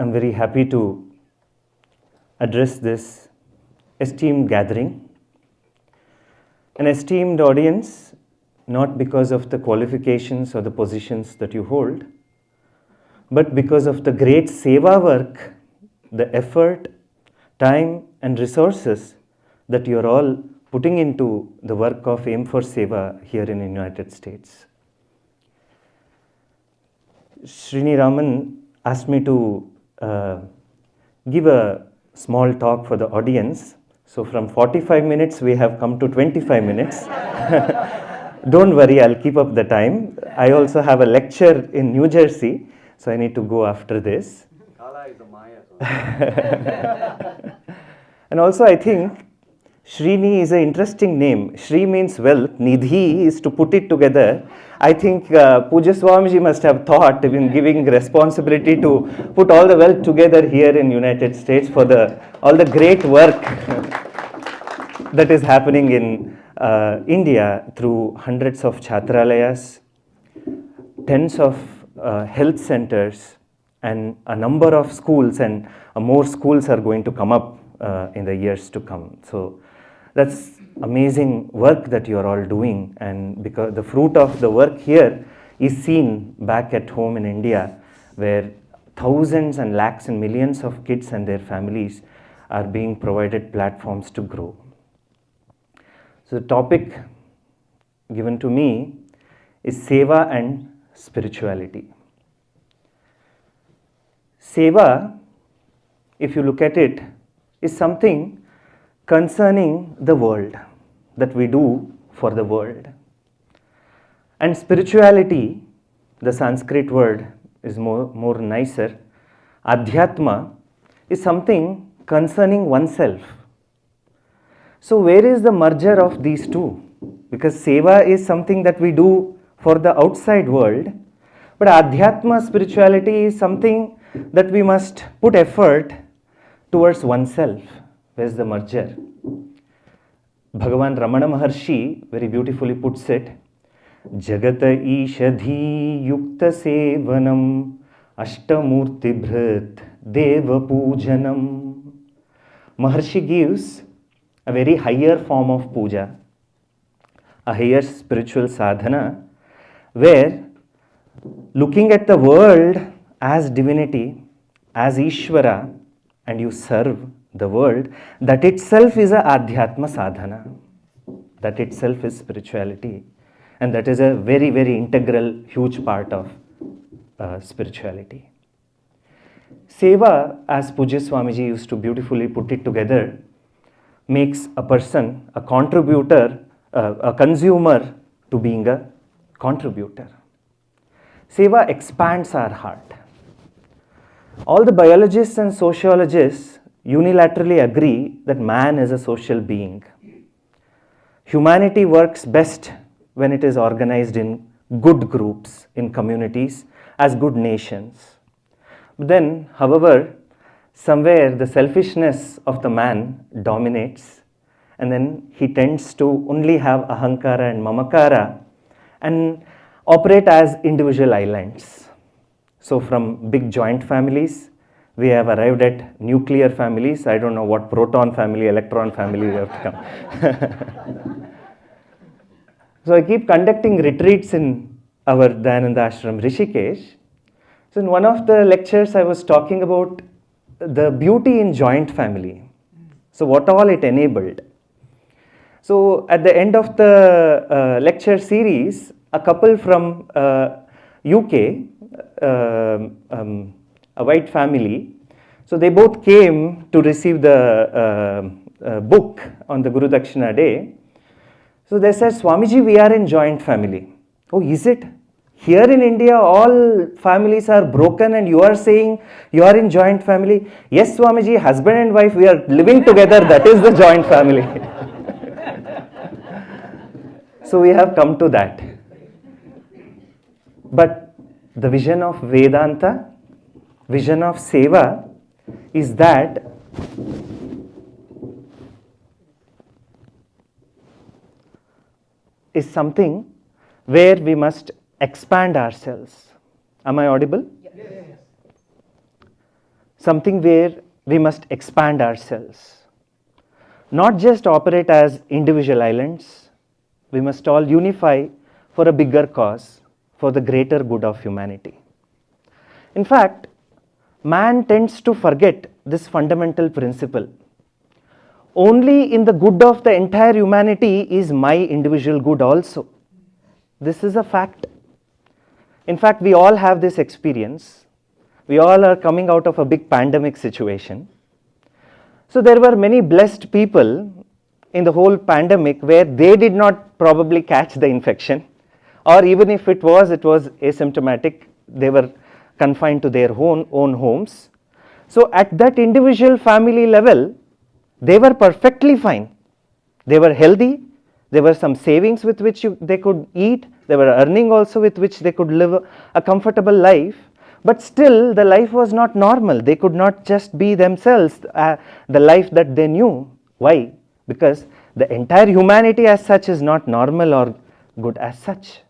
I'm very happy to address this esteemed gathering. An esteemed audience, not because of the qualifications or the positions that you hold, but because of the great Seva work, the effort, time and resources that you are all putting into the work of Aim for Seva here in the United States. Srini Raman asked me to give a small talk for the audience. So from 45 minutes, we have come to 25 minutes. Don't worry, I'll keep up the time. I also have a lecture in New Jersey, so I need to go after this. Kala is a Maya. And also I think Srini is an interesting name. Shri means wealth, Nidhi is to put it together. I think Puja Swamiji must have thought in giving responsibility to put all the wealth together here in United States for all the great work that is happening in India through hundreds of chatralayas, tens of health centers, and a number of schools, and more schools are going to come up in the years to come. So that's amazing work that you are all doing, and because the fruit of the work here is seen back at home in India, where thousands and lakhs and millions of kids and their families are being provided platforms to grow. So the topic given to me is Seva and spirituality. Seva, if you look at it, is something concerning the world, that we do for the world. And spirituality, the Sanskrit word is more nicer, Adhyatma, is something concerning oneself. So where is the merger of these two? Because Seva is something that we do for the outside world, but Adhyatma, spirituality, is something that we must put effort towards oneself. Where's the merger? Bhagavan Ramana Maharshi very beautifully puts it, Jagata Ishadhi Yukta Sevanam Ashtamurti Bhrit Deva Pujanam. Maharshi gives a very higher form of puja, a higher spiritual sadhana, where looking at the world as divinity, as Ishvara, and you serve the world, that itself is a Adhyatma sadhana. That itself is spirituality. And that is a very, very integral, huge part of spirituality. Seva, as Puja Swamiji used to beautifully put it together, makes a person, a contributor, a consumer, to being a contributor. Seva expands our heart. All the biologists and sociologists unilaterally agree that man is a social being. Humanity works best when it is organized in good groups, in communities, as good nations. But then, however, somewhere the selfishness of the man dominates, and then he tends to only have ahankara and mamakara and operate as individual islands. So from big joint families, we have arrived at nuclear families. I don't know what proton family, electron family we have to come. So I keep conducting retreats in our Dayananda Ashram, Rishikesh. So in one of the lectures, I was talking about the beauty in joint family. So what all it enabled. So at the end of the lecture series, a couple from UK, a white family, so they both came to receive the book on the Guru Dakshina day. So they said, Swamiji, we are in joint family. Oh, is it? Here in India, all families are broken and you are saying you are in joint family. Yes, Swamiji, husband and wife, we are living together. That is the joint family. So we have come to that. But the vision of Vedanta, vision of Seva, is that is something where we must expand ourselves. Am I audible? Yes. something where we must expand ourselves. Not just operate as individual islands, we must all unify for a bigger cause, for the greater good of humanity. In fact, man tends to forget this fundamental principle. Only in the good of the entire humanity is my individual good also. This is a fact. In fact, we all have this experience. We all are coming out of a big pandemic situation. So there were many blessed people in the whole pandemic where they did not probably catch the infection, or even if it was asymptomatic. They were confined to their own homes. So at that individual family level, they were perfectly fine. They were healthy. There were some savings with which they could eat. They were earning also with which they could live a comfortable life. But still, the life was not normal. They could not just be themselves, the life that they knew. Why? Because the entire humanity as such is not normal or good as such.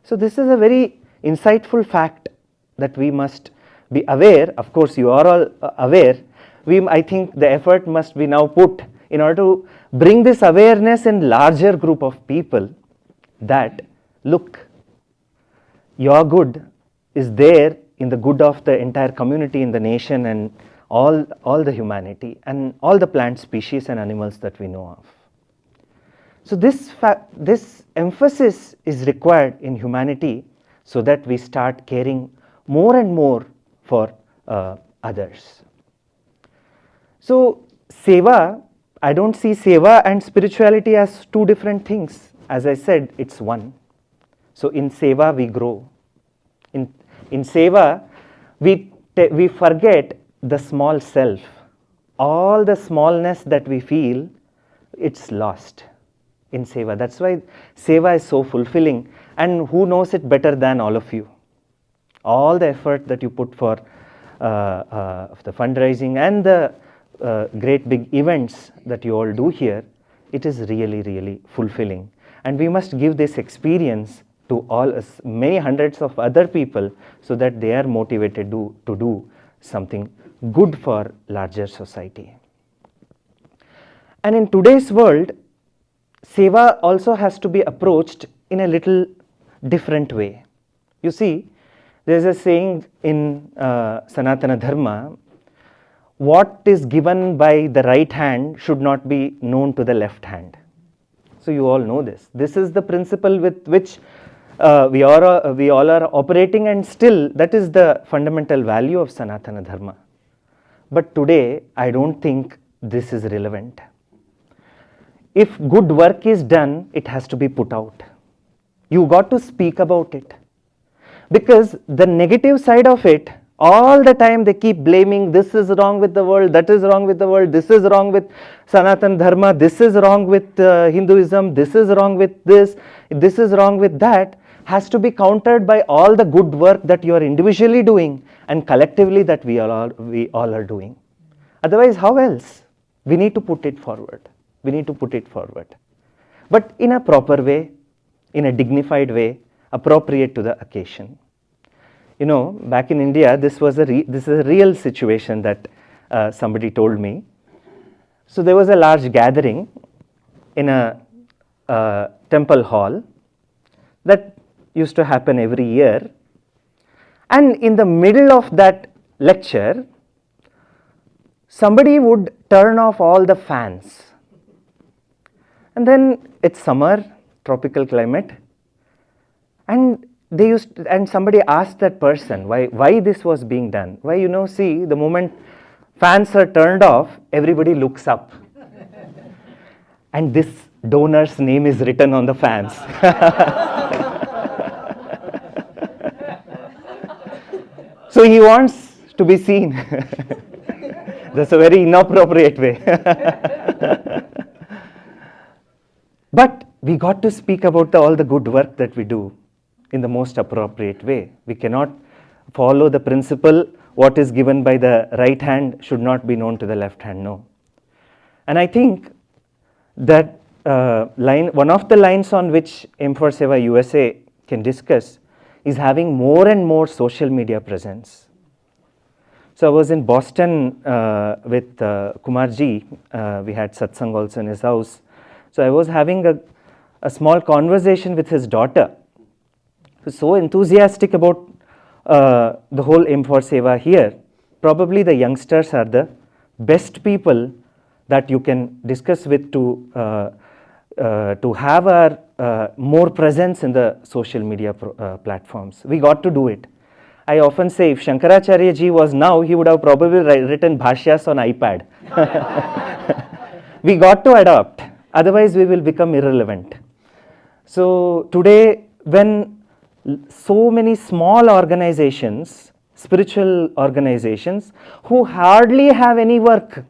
So this is a very insightful fact that we must be aware. Of course, you are all aware. I think the effort must be now put in order to bring this awareness in larger group of people that, look, your good is there in the good of the entire community, in the nation, and all the humanity and all the plant species and animals that we know of. So this emphasis is required in humanity so that we start caring more and more for others. So Seva, I don't see Seva and spirituality as two different things. As I said, it's one. So in Seva we grow. In Seva we forget the small self. All the smallness that we feel, it's lost in Seva. That's why Seva is so fulfilling. And who knows it better than all of you? All the effort that you put for the fundraising and the great big events that you all do here, it is really, really fulfilling. And we must give this experience to all many hundreds of other people so that they are motivated to do something good for larger society. And in today's world, Seva also has to be approached in a little different way. You see, there is a saying in Sanatana Dharma, what is given by the right hand should not be known to the left hand. So you all know this. This is the principle with which we all are operating, and still that is the fundamental value of Sanatana Dharma. But today I don't think this is relevant. If good work is done, it has to be put out. You got to speak about it. Because the negative side of it, all the time they keep blaming, this is wrong with the world, that is wrong with the world, this is wrong with Sanatana Dharma, this is wrong with Hinduism, this is wrong with this is wrong with that, has to be countered by all the good work that you are individually doing and collectively that we all are doing. Otherwise, how else? We need to put it forward. We need to put it forward. But in a proper way, in a dignified way, appropriate to the occasion. You know, back in India, this is a real situation that somebody told me. So there was a large gathering in a temple hall that used to happen every year. And in the middle of that lecture, somebody would turn off all the fans. And then it's summer, tropical climate, and somebody asked that person why this was being done. Why, see, the moment fans are turned off, everybody looks up. And this donor's name is written on the fans. So he wants to be seen. That's a very inappropriate way. But we got to speak about all the good work that we do in the most appropriate way. We cannot follow the principle, what is given by the right hand should not be known to the left hand, no. And I think that one of the lines on which M4Seva U.S.A. can discuss is having more and more social media presence. So I was in Boston with Kumarji. We had satsang also in his house. So I was having a small conversation with his daughter, who's so enthusiastic about the whole M for Seva here. Probably the youngsters are the best people that you can discuss with to have our more presence in the social media platforms. We got to do it. I often say if Shankaracharya ji was now, he would have probably written bhashyas on iPad. We got to adopt, otherwise we will become irrelevant. So today, when so many small organizations, spiritual organizations, who hardly have any work,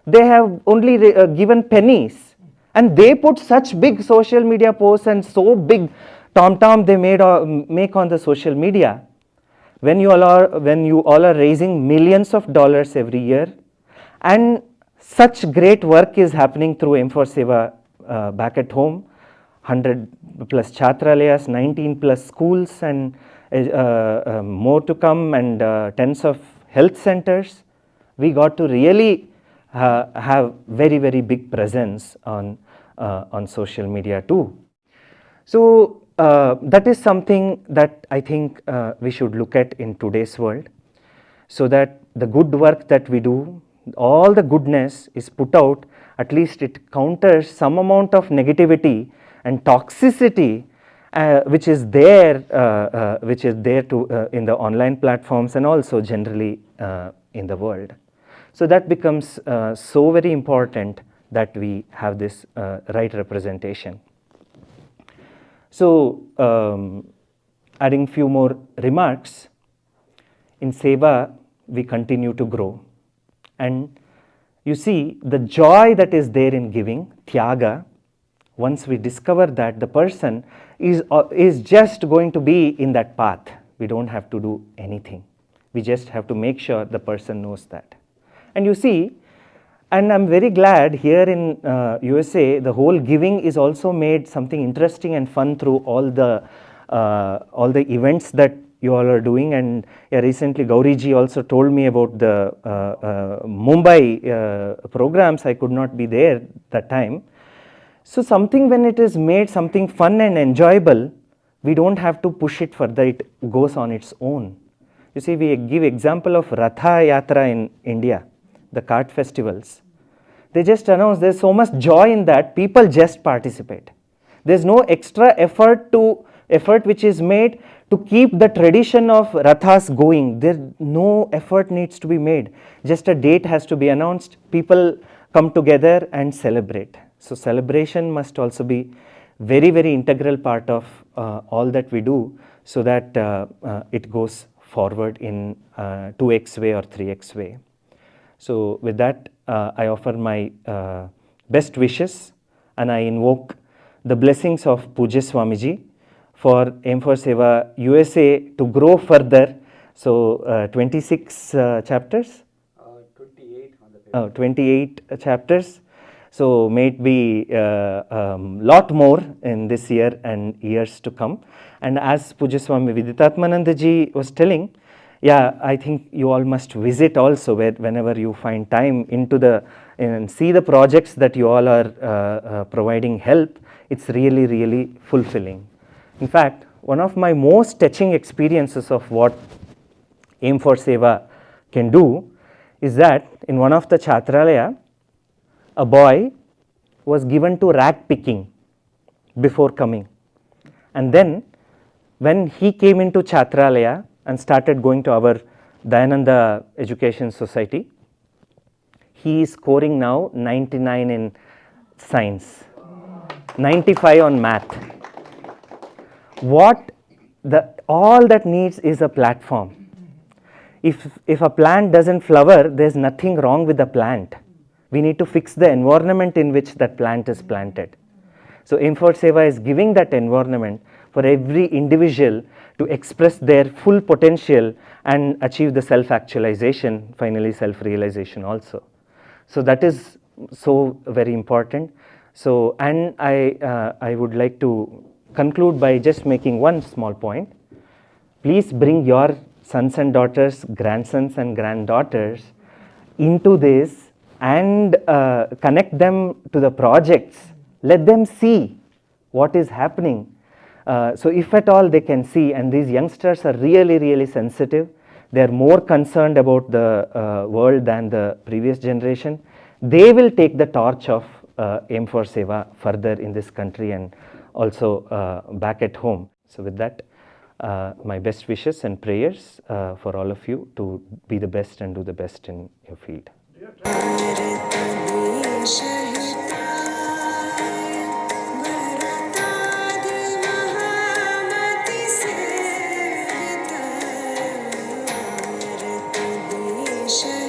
they have only given pennies, and they put such big social media posts and so big tom-tom they make on the social media. When you all are raising millions of dollars every year, and such great work is happening through M for Seva back at home, 100 plus chatralayas, 19 plus schools, and more to come, and tens of health centers, we got to really have very, very big presence on social media too. So that is something that I think we should look at in today's world, so that the good work that we do, all the goodness is put out, at least it counters some amount of negativity and toxicity which is there to in the online platforms and also generally in the world. So that becomes so very important that we have this right representation. So adding few more remarks, in Seva we continue to grow, and you see the joy that is there in giving, Tyaga. Once we discover that, the person is just going to be in that path. We don't have to do anything. We just have to make sure the person knows that. And you see, and I'm very glad here in U.S.A. the whole giving is also made something interesting and fun through all the events that you all are doing. And recently Gauriji also told me about the Mumbai programs. I could not be there that time. So something, when it is made something fun and enjoyable, we don't have to push it further, it goes on its own. You see, we give example of Ratha Yatra in India, the cart festivals. They just announce there's so much joy in that, people just participate. There's no extra effort which is made to keep the tradition of Rathas going. No effort needs to be made. Just a date has to be announced, people come together and celebrate. So celebration must also be very, very integral part of all that we do, so that it goes forward in 2x way or 3x way. So with that, I offer my best wishes, and I invoke the blessings of Pujya Swamiji for M for Seva U.S.A. to grow further. So 26 chapters? 28 on the paper. 28 chapters. So may it be lot more in this year and years to come. And as Pujya Swami Vidyatatmananda ji was telling, yeah, I think you all must visit also whenever you find time and see the projects that you all are providing help. It's really, really fulfilling. In fact, one of my most touching experiences of what Aim for Seva can do is that in one of the Chatralaya, a boy was given to rag picking before coming, and then when he came into Chatralaya and started going to our Dayananda Education Society, he is scoring now 99 in science, 95 on math. All that needs is a platform. If a plant doesn't flower, there's nothing wrong with the plant. We need to fix the environment in which that plant is planted. So Aim for Seva is giving that environment for every individual to express their full potential and achieve the self-actualization, finally self-realization also. So that is so very important. So, and I would like to conclude by just making one small point. Please bring your sons and daughters, grandsons and granddaughters into this and connect them to the projects. Let them see what is happening. So if at all they can see, and these youngsters are really, really sensitive, they are more concerned about the world than the previous generation, they will take the torch of Aim for Seva further in this country and also back at home. So with that, my best wishes and prayers for all of you to be the best and do the best in your field. Share